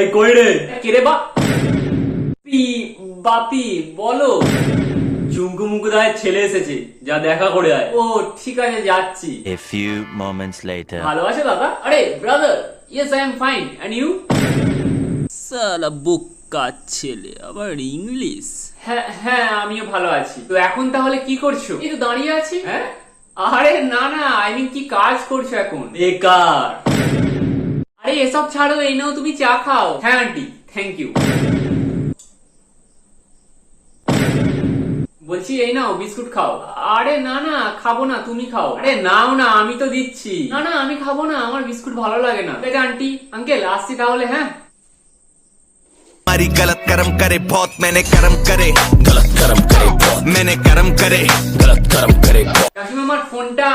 এই কই রে? কে রে বাপি বলো। চুমকু মুকু দায়ের ছেলে এসেছে, যা দেখা করে আয়। ও ঠিক আছে, যাচ্ছি। A few moments later. ভালো আছে দাদা? আরে brother, yes I am fine, and you? সালা বোকা ছেলে, আবার ইংলিশ। হ্যাঁ হ্যাঁ, আমিও ভালো আছি। তো এখন তাহলে কি করছো? এই তো দাঁড়িয়ে আছি। হ্যাঁ, আরে না না, আই মিন কি কাজ করছো এখন? বেকার। আরে এসব ছাড়ো, এই নাও তুমি চা খাও। হ্যাঁ আন্টি, থ্যাংক ইউ। বলছি এই নাও বিস্কুট খাও। আরে না না, খাবো না, তুমি খাও। আরে নাও না, আমি তো দিচ্ছি। না না, আমি খাবো না, আমার বিস্কুট ভালো লাগে না। ঠিক আছে আন্টি আঙ্কেল, আসছি তাহলে। হ্যাঁ, हमारी गलत कर्म करे बहुत, मैंने कर्म करे गलत कर्म करे बहुत, मैंने कर्म करे गलत कर्म करे। কাশিম আমার ফোনটা